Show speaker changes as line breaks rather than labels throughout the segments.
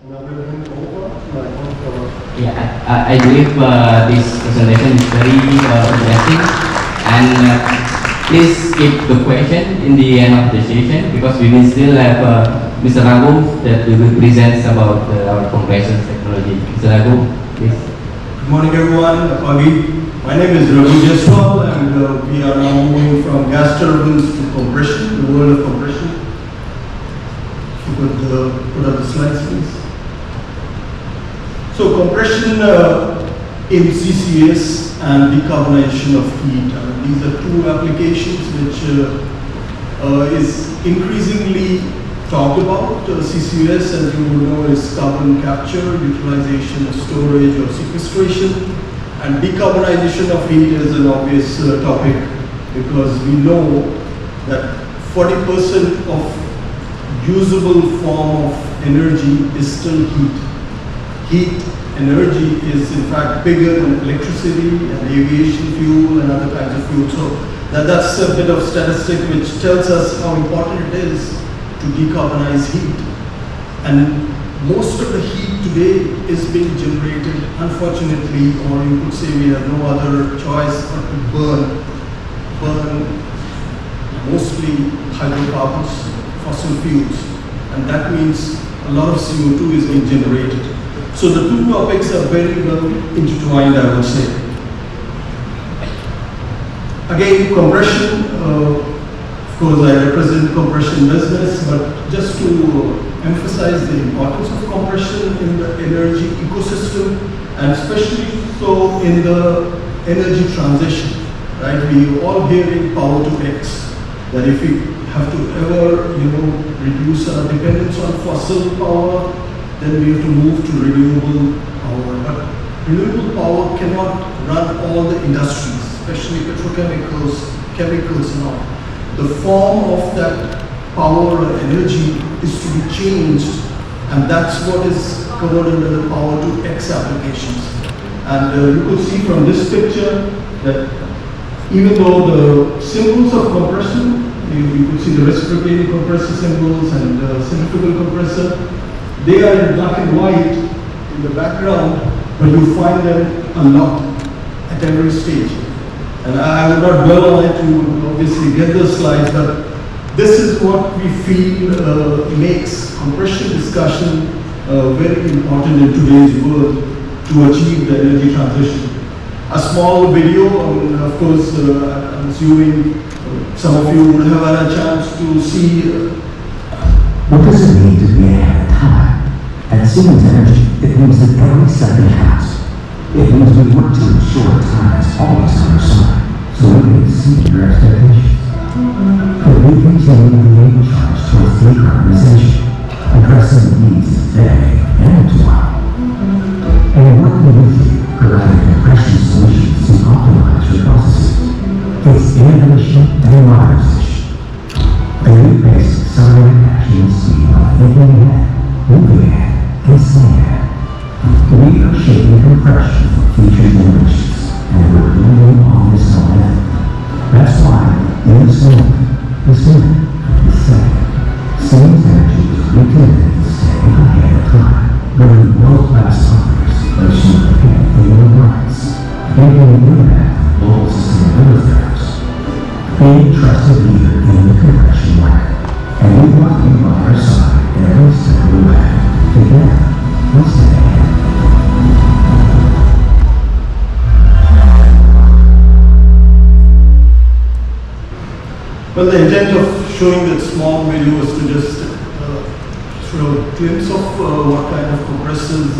And I will hand over to my co-founder.
Yeah, I believe this presentation is very interesting, and please keep the question in the end of the session because we will still have Mr. Raghuv that will present about our compression technology. Mr. Raghuv, please.
Good morning, everyone. My name is Raghuv Jaiswal, and we are now moving from gas turbines to compression, the world of compression. If you could put up the slides, please. So compression in CCS and decarbonization of heat. These are two applications which is increasingly talked about. CCS, as you would know, is carbon capture, utilization, storage, or sequestration. And decarbonization of heat is an obvious topic because we know that 40% of usable form of energy is still heat. Heat energy is in fact bigger than electricity and aviation fuel and other kinds of fuel. So that's a bit of statistic which tells us how important it is to decarbonize heat. And most of the heat today is being generated, unfortunately, or you could say we have no other choice but to burn mostly hydrocarbons, fossil fuels. And that means a lot of CO2 is being generated. So the two topics are very well intertwined, I would say. Again, compression, of course I represent compression business, but just to emphasize the importance of compression in the energy ecosystem, and especially so in the energy transition, right? We all hearing power to X, that if we have to ever, reduce our dependence on fossil power, then we have to move to renewable power. But renewable power cannot run all the industries, especially petrochemicals, chemicals and all. The form of that power or energy is to be changed, and that's what is covered under the power to X applications. And you could see from this picture that even though the symbols of compression, you could see the reciprocating compressor symbols and centrifugal compressor, they are in black and white in the background, but you find them a lot at every stage. And I will not dwell on it, you will obviously get the slides, but this is what we feel makes compression discussion very important in today's world to achieve the energy transition. A small video, of course, I'm assuming some of you would have had a chance to see.
What does it mean to be ahead of time? At Siemens Energy, it means that every second counts. It means we work to ensure time is always on our side, so we can exceed your expectations. But we continue to lead charge towards decarbonization, addressing the needs of today and tomorrow. And working with you, providing compression solutions to optimize your processes, it's innovation and modernization. A new pace of accelerated action and speed by thinking ahead, moving ahead, and staying ahead. We are shaping compression for future generations, and we're building on this momentum. That's why, in this moment, is saying, Siemens Energy is recommitted to staying ahead of time, building world-class operators that achieve ahead of human rights, making an impact on global sustainability efforts, being a trusted leader in the compression market, and we want you by our side every step of the way. Together, we stay ahead.
Well, the intent of showing that small video was to just show a glimpse of what kind of compressors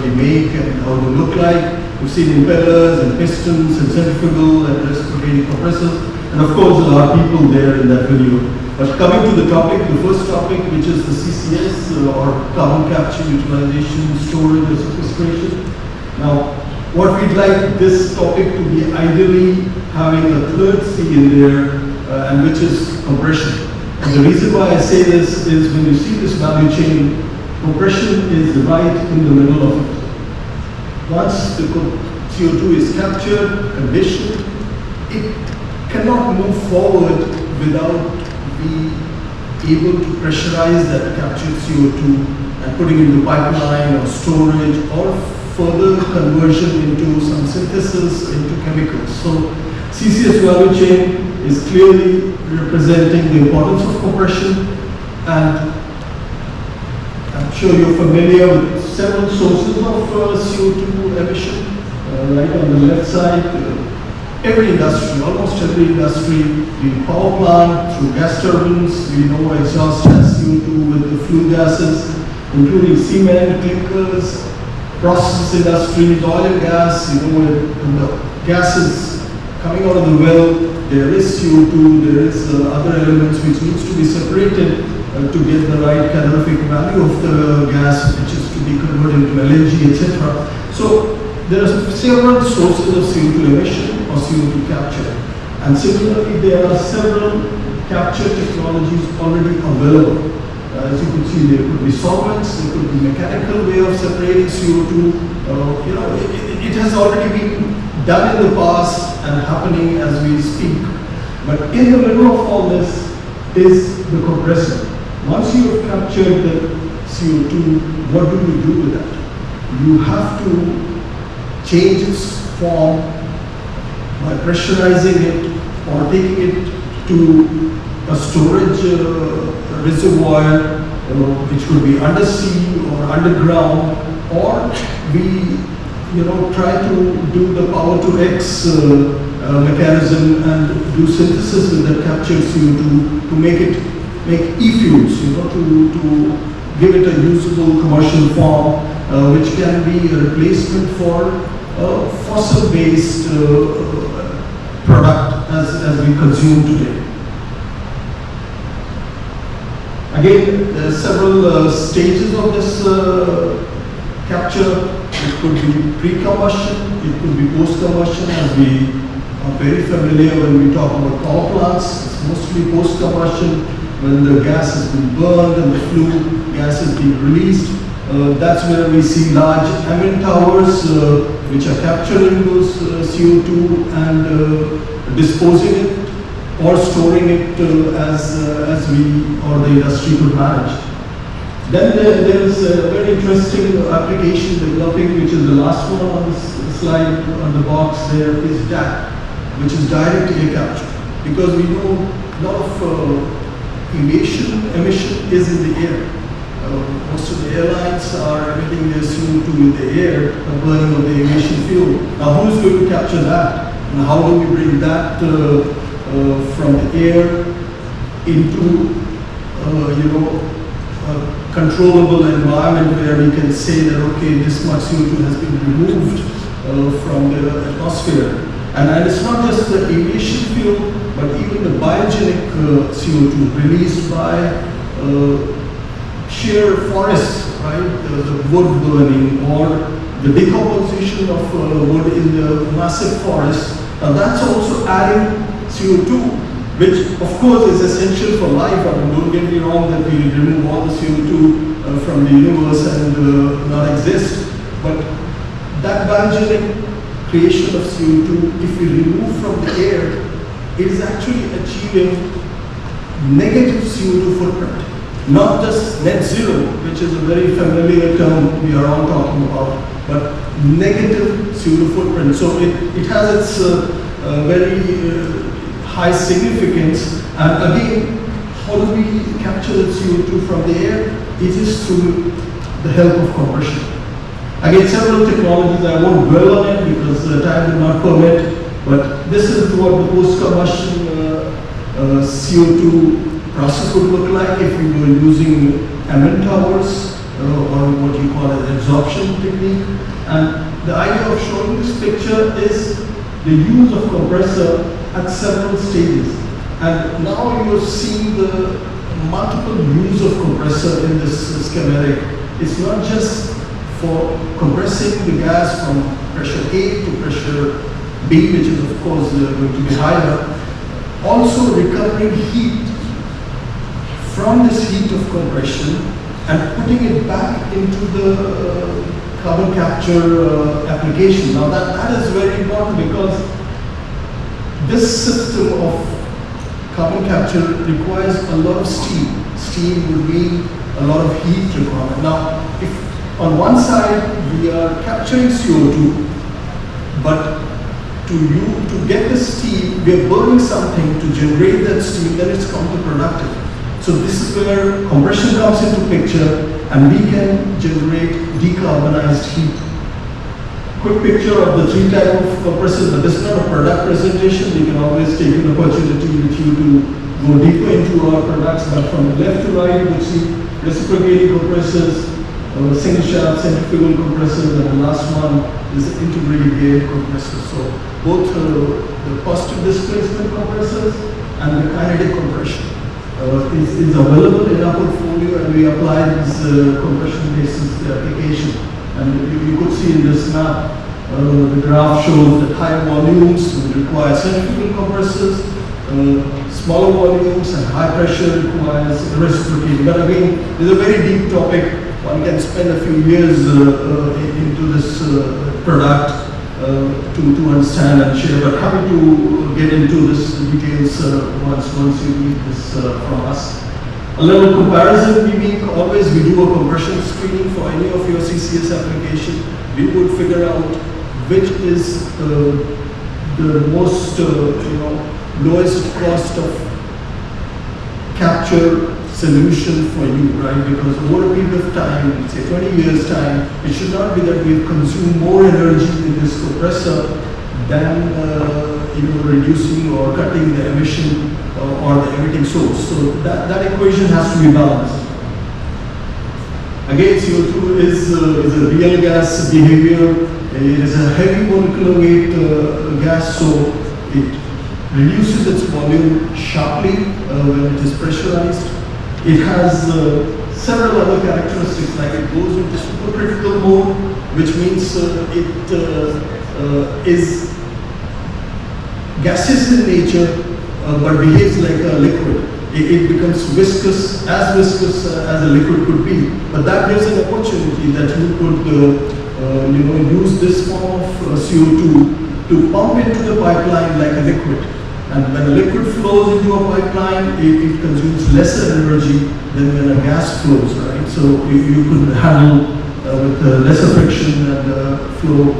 we make and how they look like. We've seen impellers and pistons and centrifugal and reciprocating compressors, and of course there are people there in that video. But coming to the topic, the first topic, which is the CCS or carbon capture, utilization, storage, or sequestration. Now, what we'd like this topic to be ideally having a third C in there, and which is compression. And the reason why I say this is when you see this value chain, compression is right in the middle of it. Once the CO2 is captured, conditioned, it cannot move forward without being able to pressurize that captured CO2 and putting into pipeline or storage or further conversion into some synthesis into chemicals. So CCS value chain is clearly representing the importance of compression, and I'm sure you're familiar with several sources of CO2 emission. Right on the left side, every industry, almost every industry, the power plant, through gas turbines, we know exhaust has CO2 with the flue gases, including cement, clinkers, process industries, oil and gas, when the gas is coming out of the well, there is CO2, there is other elements which needs to be separated to get the right calorific value of the gas, which is to be converted into LNG, etc. So there are several sources of CO2 emission or CO2 capture. And similarly, there are several capture technologies already available. As you can see, there could be solvents, there could be mechanical way of separating CO2. It has already been done in the past and happening as we speak. But in the middle of all this is the compressor. Once you have captured the CO2, what do you do with that? You have to change its form by pressurizing it or taking it to a storage reservoir, which could be undersea or underground, or we try to do the power to X mechanism and do synthesis with the captured CO2 to make e-fuels, to give it a usable commercial form, which can be a replacement for fossil-based product as we consume today. Again, there are several stages of this capture. It could be pre-combustion, it could be post-combustion, as we are very familiar when we talk about power plants. It's mostly post-combustion, when the gas has been burned and the flue gas is being released. That's where we see large amine towers which are capturing those CO2 and disposing it or storing it as we or the industry could manage. Then there is a very interesting application developing, which is the last one on this slide on the box there, is DAC, which is direct air capture. Because we know a lot of emission is in the air. Most of the airlines are emitting their CO2 in the air, the burning of the aviation fuel. Now who is going to capture that? And how do we bring that from the air into a controllable environment where we can say that, okay, this much CO2 has been removed from the atmosphere. And it's not just the aviation fuel, but even the biogenic CO2 released by sheer forests, right? The wood burning or the decomposition of wood in the massive forest. Now that's also adding CO2, which of course is essential for life. I mean, don't get me wrong that we remove all the CO2 from the universe and not exist. But that biogenic creation of CO2, if we remove from the air, it is actually achieving negative CO2 footprint. Not just net zero, which is a very familiar term we are all talking about, but negative CO2 footprint. So it has its very high significance. And again, how do we capture the CO2 from the air? It is through the help of compression. Again, several technologies, I won't dwell on it because time will not permit, but this is what the post-combustion CO2 process would look like if we were using amine towers or what you call an absorption technique. And the idea of showing this picture is the use of compressor at several stages. And now you're seeing the multiple use of compressor in this schematic. It's not just for compressing the gas from pressure A to pressure B, which is of course going to be higher. Also recovering heat from this heat of compression and putting it back into the carbon capture application. Now that is very important because this system of carbon capture requires a lot of steam. Steam would mean a lot of heat requirement. Now, if on one side we are capturing CO2, but to get the steam, we are burning something to generate that steam, then it's counterproductive. So this is where compression comes into picture, and we can generate decarbonized heat. Quick picture of the three types of compressors, but this is not a product presentation. We can always take an opportunity with you to go deeper into our products, but from left to right, you will see reciprocating compressors, single shaft centrifugal compressors, and the last one is integrated gear compressor. So both the positive displacement compressors and the kinetic compression is available in our portfolio, and we apply this compression basis application. And you could see in this map, the graph shows that high volumes require centrifugal compressors, smaller volumes and high pressure requires reciprocating. But again, it's a very deep topic. One can spend a few years into this product to understand and share, but happy to get into this details once you read this from us. A little comparison we make, always we do a compression screening for any of your CCS application. We would figure out which is the most lowest cost of capture solution for you, right? Because over a period of time, say 20 years time, it should not be that we've consumed more energy in this compressor than reducing or cutting the emission or the emitting source. So that equation has to be balanced. Again, CO2 is a real gas behavior. It is a heavy molecular weight gas, so it reduces its volume sharply when it is pressurized. It has several other characteristics, like it goes into supercritical mode, which means it is gaseous in nature, but behaves like a liquid. It becomes viscous as a liquid could be. But that gives an opportunity that you could use this form of CO2 to pump into the pipeline like a liquid. And when a liquid flows into a pipeline, it consumes lesser energy than when a gas flows, right? So you could handle with lesser friction and flow.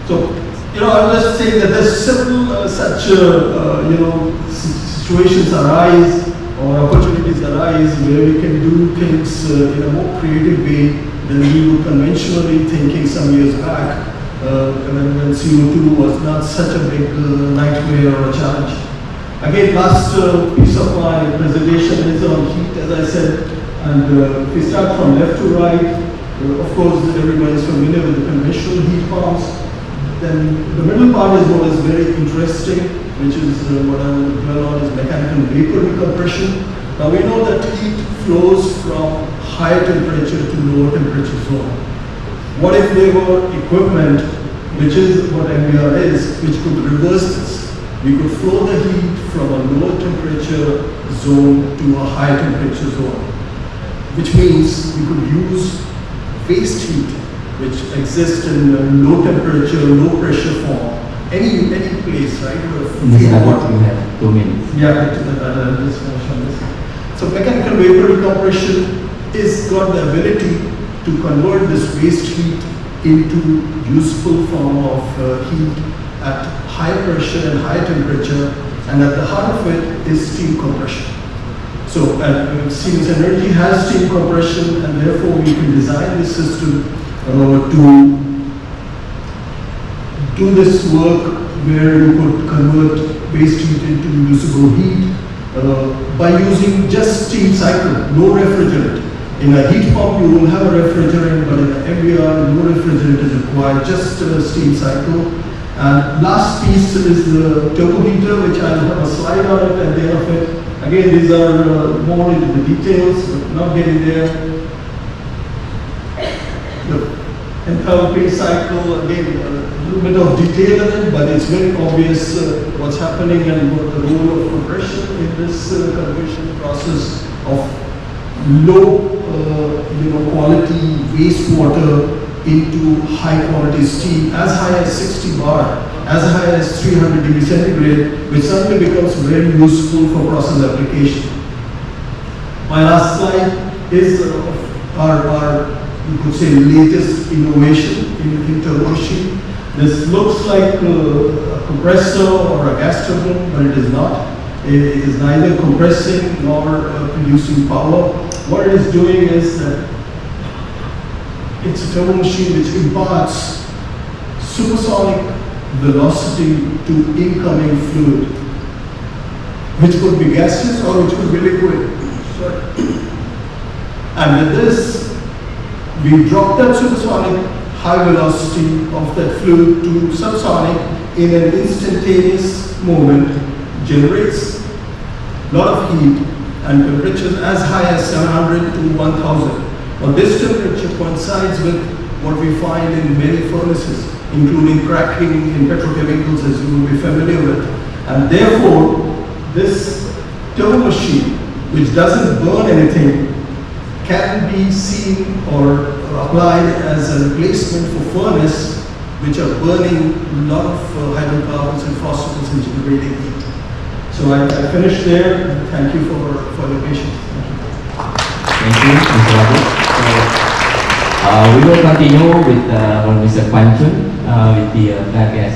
So, I was just saying that there's several such, situations arise or opportunities arise where we can do things in a more creative way than we were conventionally thinking some years back when CO2 was not such a big nightmare or a challenge. Again, last piece of my presentation is on heat, as I said, and if we start from left to right, of course everybody is familiar with the conventional heat pumps. Then the middle part is what is very interesting, which is what I will dwell on, is mechanical vapor recompression. Now we know that heat flows from higher temperature to lower temperature zone. What if there were equipment, which is what MVR is, which could reverse this? We could flow the heat from a lower temperature zone to a higher temperature zone, which means we could use waste heat, which exists in low temperature, low pressure form, any place, right?
This is what you have 2 minutes.
Yeah, I'll just finish on this. So mechanical vapor recompression is got the ability to convert this waste heat into useful form of heat at high pressure and high temperature, and at the heart of it is steam compression. So Siemens Energy has steam compression, and therefore we can design this system to do this work where you could convert waste heat into usable heat by using just steam cycle, no refrigerant. In a heat pump you will have a refrigerant, but in an MVR no refrigerant is required, just a steam cycle. And last piece is the turbo heater, which I'll have a slide on it at the end of it. Again, these are more into the details, but not getting there. The enthalpy cycle, again, a little bit of detail in it, but it's very obvious what's happening and what the role of compression in this conversion process of low quality wastewater into high quality steam, as high as 60 bar, as high as 300 degrees centigrade, which suddenly becomes very useful for process application. My last slide is our you could say latest innovation in turbo machine. This looks like a compressor or a gas turbine, but it is not. It is neither compressing nor producing power. What it is doing is that it's a turbo machine which imparts supersonic velocity to incoming fluid, which could be gaseous or which could be liquid. And with this, we drop that supersonic high velocity of that fluid to subsonic in an instantaneous moment, generates a lot of heat and temperatures as high as 700 to 1000. Now this temperature coincides with what we find in many furnaces, including cracking in petrochemicals, as you will be familiar with. And therefore, this turbo machine, which doesn't burn anything, can be seen or applied as a replacement for furnace, which are burning a lot of hydrocarbons and fossils and generating heat. So I finished there. Thank you for your patience.
Thank you, Mr. Raghuv. So, we will continue with Mr. Kwan Chun with the flat gas